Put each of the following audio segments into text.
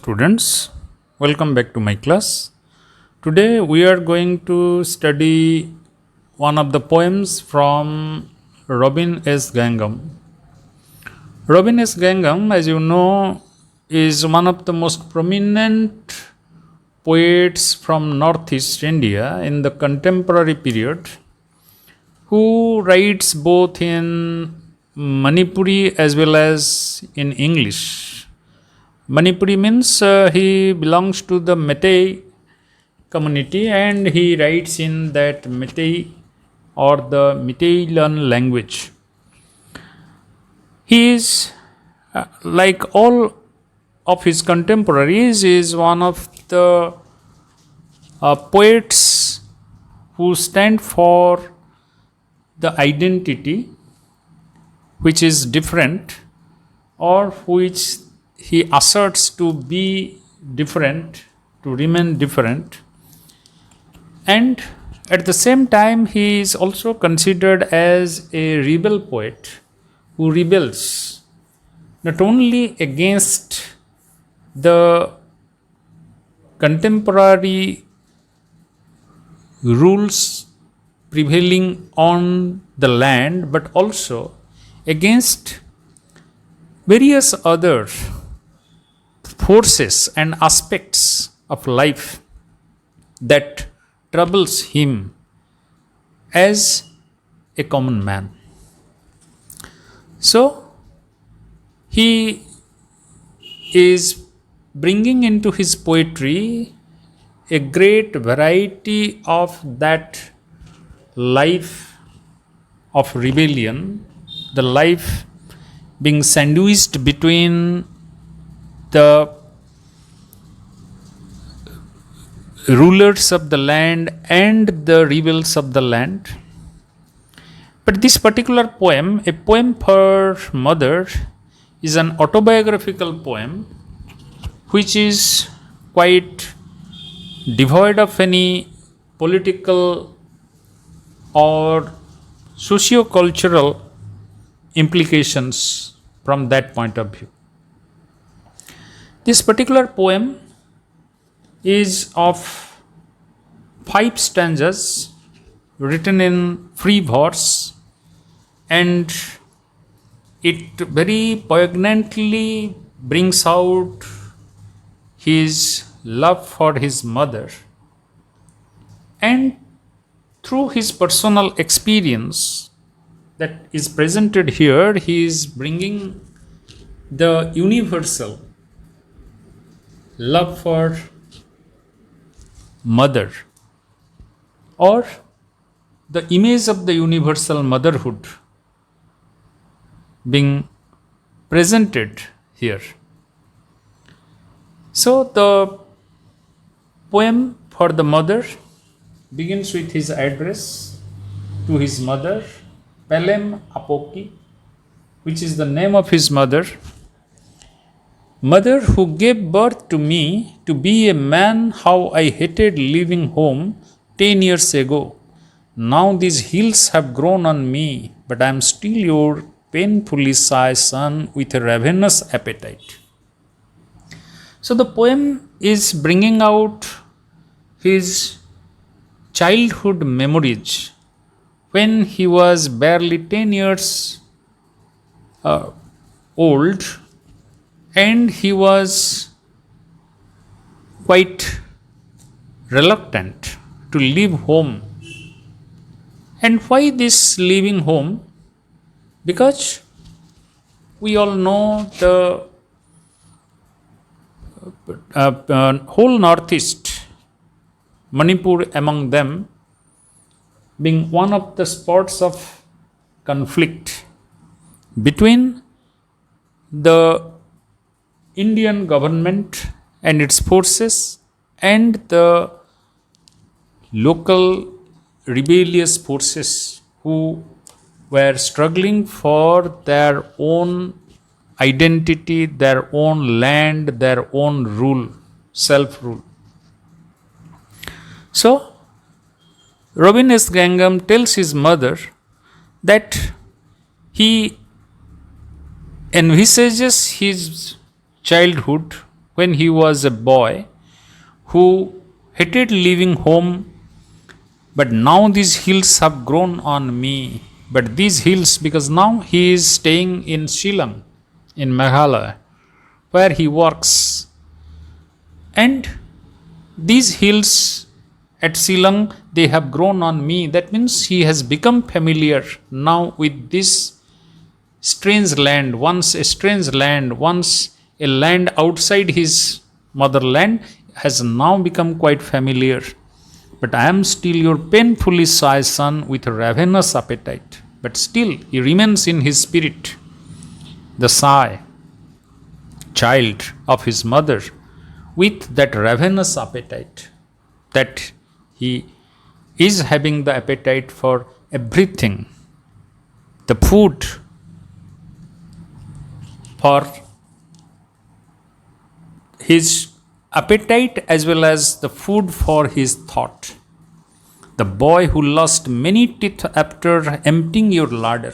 students, welcome back to my class. Today we are going to study one of the poems from Robin S. Ngangom. Robin S. Ngangom, as you know, is one of the most prominent poets from Northeast India in the contemporary period, who writes both in Manipuri as well as in English. Manipuri means he belongs to the Meitei community and he writes in that Meitei or the Meiteian language. He is, like all of his contemporaries, is one of the poets who stand for the identity which is different or which he asserts to be different, to remain different. And at the same time, he is also considered as a rebel poet who rebels not only against the contemporary rules prevailing on the land, but also against various other forces and aspects of life that troubles him as a common man. So he is bringing into his poetry a great variety of that life of rebellion, the life being sandwiched between the rulers of the land and the rebels of the land. But this particular poem, a poem for mother, is an autobiographical poem which is quite devoid of any political or socio-cultural implications from that point of view. This particular poem is of 5 stanzas written in free verse, and it very poignantly brings out his love for his mother, and through his personal experience that is presented here, he is bringing the universal love for mother, or the image of the universal motherhood being presented here. So the poem for the mother begins with his address to his mother, Pelem Apoki, which is the name of his mother. Mother who gave birth to me to be a man, how I hated leaving home 10 years ago. Now these hills have grown on me, but I am still your painfully shy son with a ravenous appetite. So the poem is bringing out his childhood memories when he was barely 10 years old, and he was quite reluctant to leave home. And why this leaving home? Because we all know the whole Northeast, Manipur among them, being one of the spots of conflict between the Indian government and its forces and the local rebellious forces who were struggling for their own identity, their own land, their own rule, self-rule. So Robin S. Ngangom tells his mother that he envisages his childhood when he was a boy who hated leaving home, but now these hills have grown on me. But these hills, because now he is staying in Shillong, in Meghalaya, where he works. And these hills at Shillong, they have grown on me. That means he has become familiar now with this strange land, once a strange land, once a land outside his motherland, has now become quite familiar. But I am still your painfully shy son with a ravenous appetite. But still he remains in his spirit, the shy child of his mother, with that ravenous appetite, that he is having the appetite for everything, the food for his appetite as well as the food for his thought. The boy who lost many teeth after emptying your larder.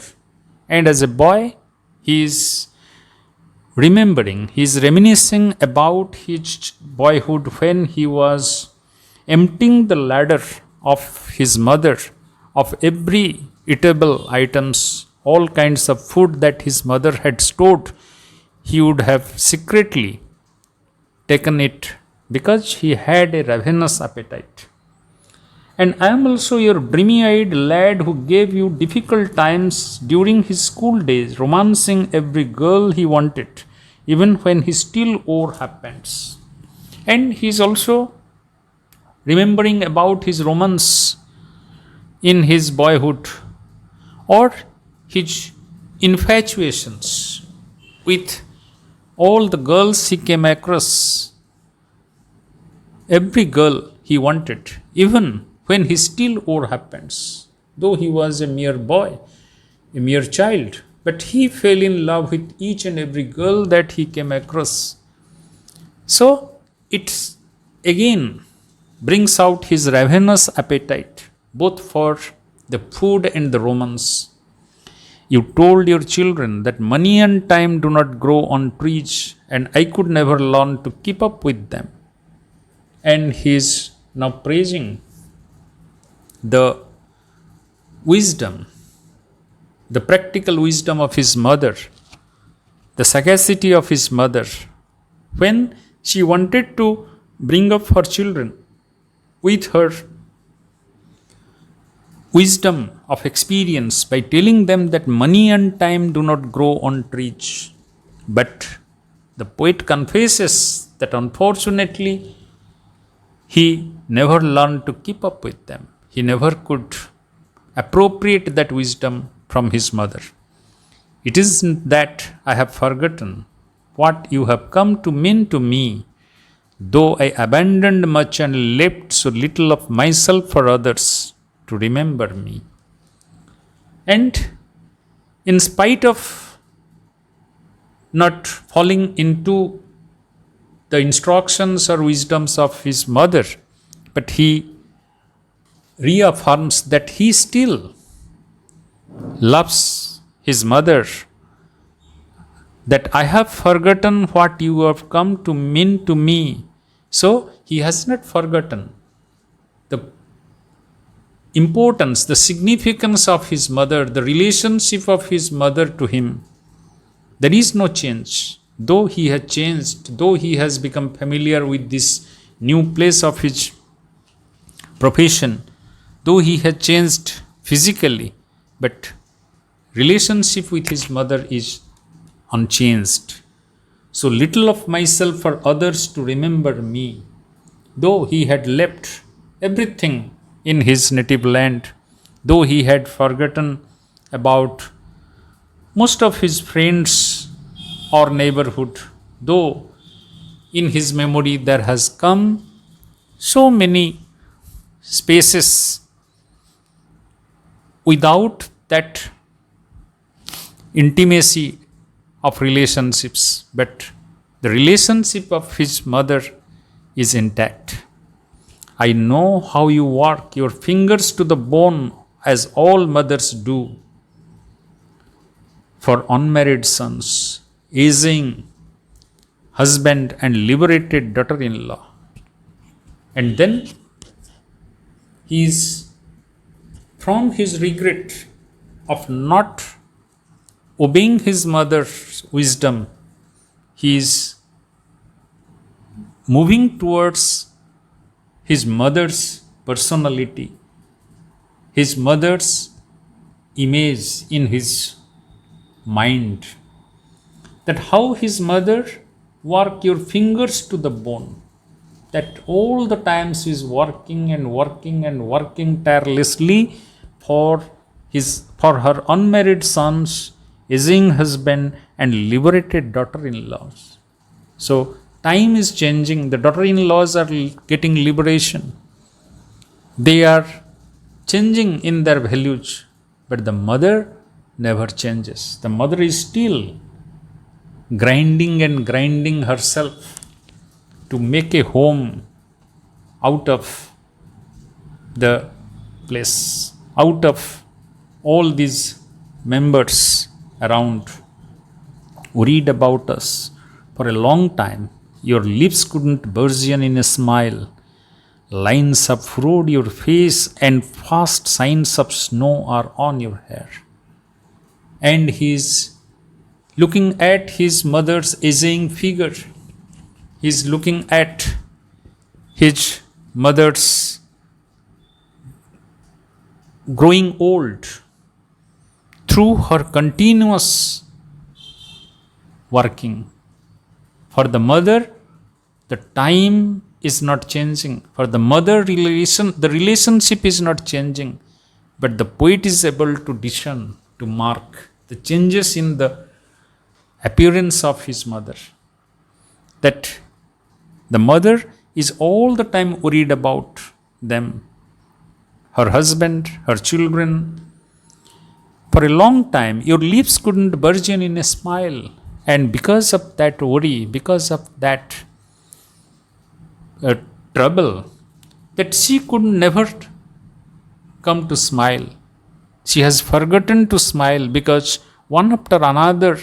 And as a boy, he is remembering, he is reminiscing about his boyhood when he was emptying the larder of his mother of every eatable items, all kinds of food that his mother had stored. He would have secretly taken it because he had a ravenous appetite. And I am also your dreamy-eyed lad who gave you difficult times during his school days, romancing every girl he wanted, even when he still wore half pants. And he is also remembering about his romance in his boyhood, or his infatuations with all the girls he came across, every girl he wanted, even when he still wore half pants, though he was a mere boy, a mere child, but he fell in love with each and every girl that he came across. So it again brings out his ravenous appetite, both for the food and the romance. You told your children that money and time do not grow on trees, and I could never learn to keep up with them. And he is now praising the wisdom, the practical wisdom of his mother, the sagacity of his mother, when she wanted to bring up her children with her wisdom of experience by telling them that money and time do not grow on trees. But the poet confesses that unfortunately he never learned to keep up with them. He never could appropriate that wisdom from his mother. It isn't that I have forgotten what you have come to mean to me, though I abandoned much and left so little of myself for others to remember me. And in spite of not falling into the instructions or wisdoms of his mother, but he reaffirms that he still loves his mother, that I have forgotten what you have come to mean to me. So he has not forgotten the importance, the significance of his mother, the relationship of his mother to him. There is no change. Though he has changed, though he has become familiar with this new place of his profession, though he has changed physically, but relationship with his mother is unchanged. So little of myself for others to remember me. Though he had left everything in his native land, though he had forgotten about most of his friends or neighborhood, though in his memory there has come so many spaces without that intimacy of relationships, but the relationship of his mother is intact. I know how you work your fingers to the bone as all mothers do for unmarried sons, aging husband and liberated daughter-in-law. And then he is, from his regret of not obeying his mother's wisdom, he is moving towards his mother's personality, his mother's image in his mind, that how his mother work your fingers to the bone, that all the times he is working and working and working tirelessly for her unmarried sons, aging husband and liberated daughter-in-laws. So time is changing, the daughter-in-laws are getting liberation, they are changing in their values, but the mother never changes. The mother is still grinding and grinding herself to make a home out of the place, out of all these members around worried about us for a long time. Your lips couldn't bourgeon in a smile, lines have furrowed your face and fast signs of snow are on your hair. And he is looking at his mother's aging figure, he is looking at his mother's growing old through her continuous working. For the mother, the time is not changing. For the mother, the relationship is not changing. But the poet is able to discern, to mark the changes in the appearance of his mother. That the mother is all the time worried about them, her husband, her children. For a long time, your lips couldn't bourgeon in a smile. And because of that worry, because of that trouble, that she could never come to smile. She has forgotten to smile because one after another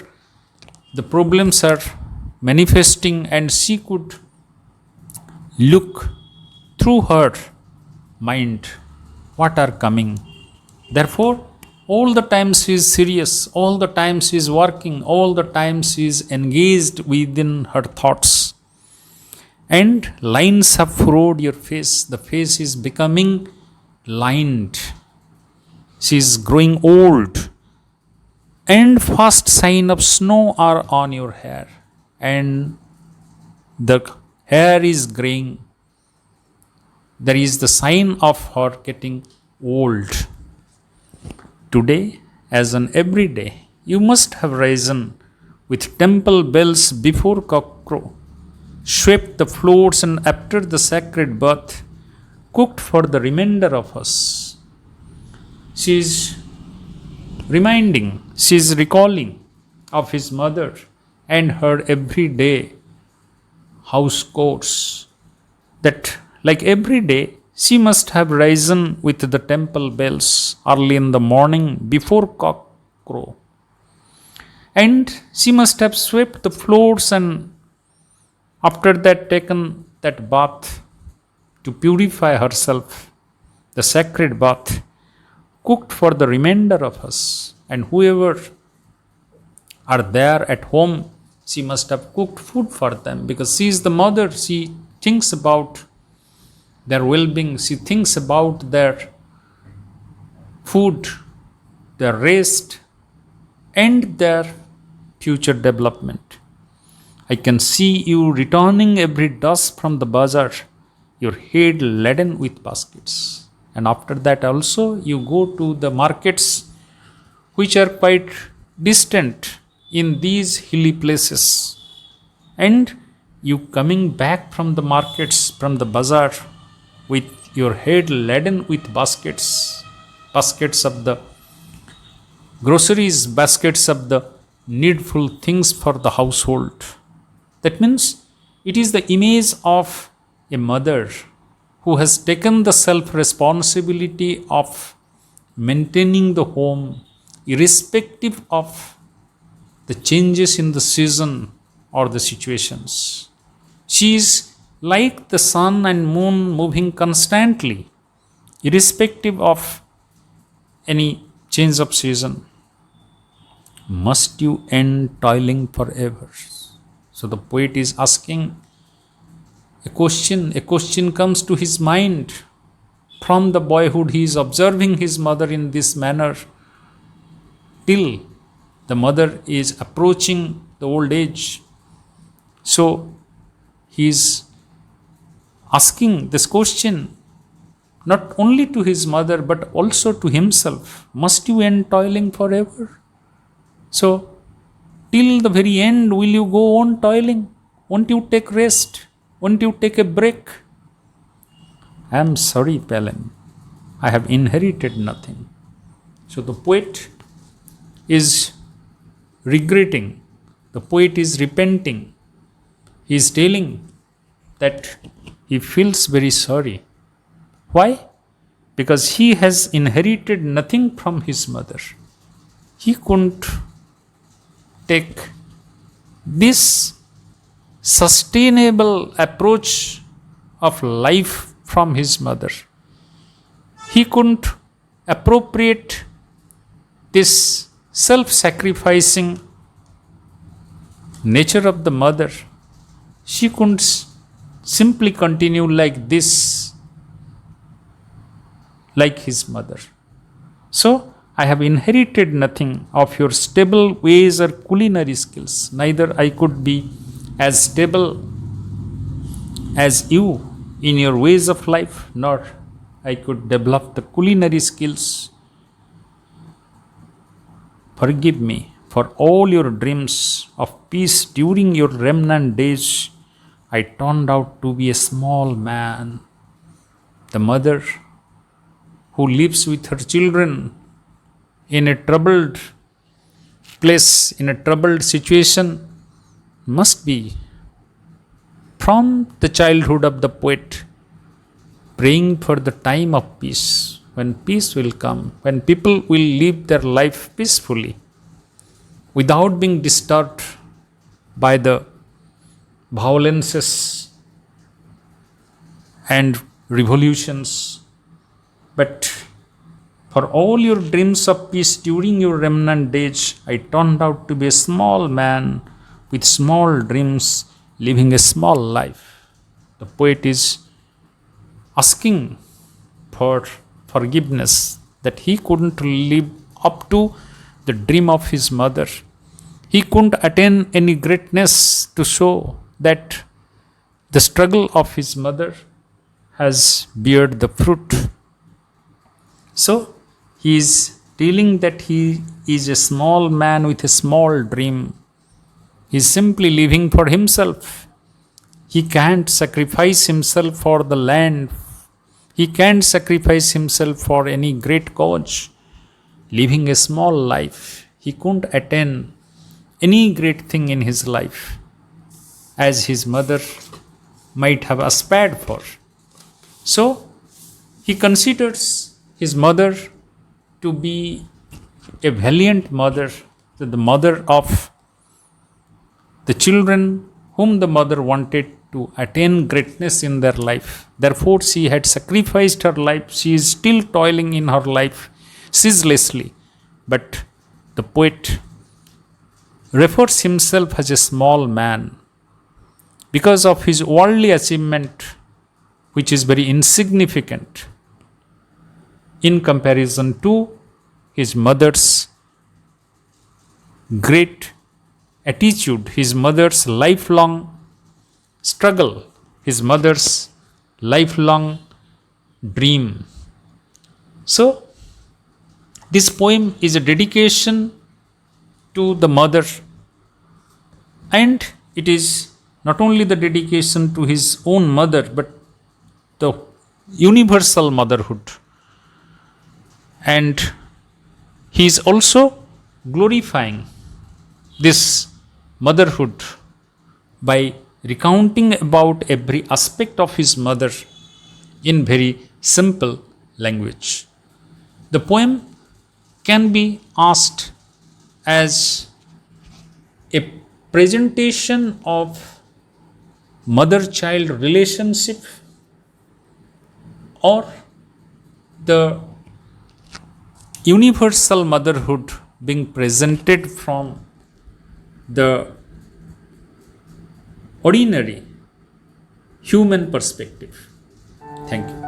the problems are manifesting, and she could look through her mind what are coming. Therefore, all the time she is serious, all the time she is working, all the time she is engaged within her thoughts. And lines have furrowed your face, the face is becoming lined, she is growing old, and fast sign of snow are on your hair, and the hair is graying. There is the sign of her getting old. Today, as on every day, you must have risen with temple bells before cockcrow, swept the floors, and after the sacred bath, cooked for the remainder of us. She is reminding, she is recalling of his mother and her everyday house chores, that like every day she must have risen with the temple bells early in the morning before cock crow, and she must have swept the floors, and after that taken that bath to purify herself, the sacred bath, cooked for the remainder of us. And whoever are there at home, she must have cooked food for them, because she is the mother. She thinks about their well-being, she thinks about their food, their rest, and their future development. I can see you returning every dusk from the bazaar, your head laden with baskets. And after that also you go to the markets which are quite distant in these hilly places, and you coming back from the markets, from the bazaar, with your head laden with baskets, baskets of the groceries, baskets of the needful things for the household. That means it is the image of a mother who has taken the self-responsibility of maintaining the home irrespective of the changes in the season or the situations. She is like the sun and moon moving constantly, irrespective of any change of season. Must you end toiling forever? So the poet is asking a question. A question comes to his mind. From the boyhood, he is observing his mother in this manner till the mother is approaching the old age. So he is asking this question not only to his mother but also to himself. Must you end toiling forever? So, till the very end, will you go on toiling? Won't you take rest? Won't you take a break? I am sorry, Pelem. I have inherited nothing. So the poet is regretting. The poet is repenting. He is telling that he feels very sorry. Why? Because he has inherited nothing from his mother. He couldn't take this sustainable approach of life from his mother. He couldn't appropriate this self-sacrificing nature of the mother. She couldn't simply continue like this, like his mother. So, I have inherited nothing of your stable ways or culinary skills. Neither I could be as stable as you in your ways of life, nor I could develop the culinary skills. Forgive me for all your dreams of peace during your remnant days. I turned out to be a small man. The mother who lives with her children in a troubled place, in a troubled situation, must be from the childhood of the poet praying for the time of peace, when peace will come, when people will live their life peacefully without being disturbed by the violences and revolutions. But for all your dreams of peace during your remnant days, I turned out to be a small man with small dreams, living a small life. The poet is asking for forgiveness that he couldn't live up to the dream of his mother. He couldn't attain any greatness to show that the struggle of his mother has beared the fruit. So, he is telling that he is a small man with a small dream. He is simply living for himself. He can't sacrifice himself for the land. He can't sacrifice himself for any great cause. Living a small life, he couldn't attain any great thing in his life as his mother might have aspired for. So, he considers his mother to be a valiant mother, the mother of the children whom the mother wanted to attain greatness in their life. Therefore, she had sacrificed her life. She is still toiling in her life ceaselessly. But the poet refers himself as a small man because of his worldly achievement, which is very insignificant in comparison to his mother's great attitude, his mother's lifelong struggle, his mother's lifelong dream. So, this poem is a dedication to the mother, and it is not only the dedication to his own mother but the universal motherhood. And he is also glorifying this motherhood by recounting about every aspect of his mother in very simple language. The poem can be asked as a presentation of mother-child relationship or the universal motherhood being presented from the ordinary human perspective. Thank you.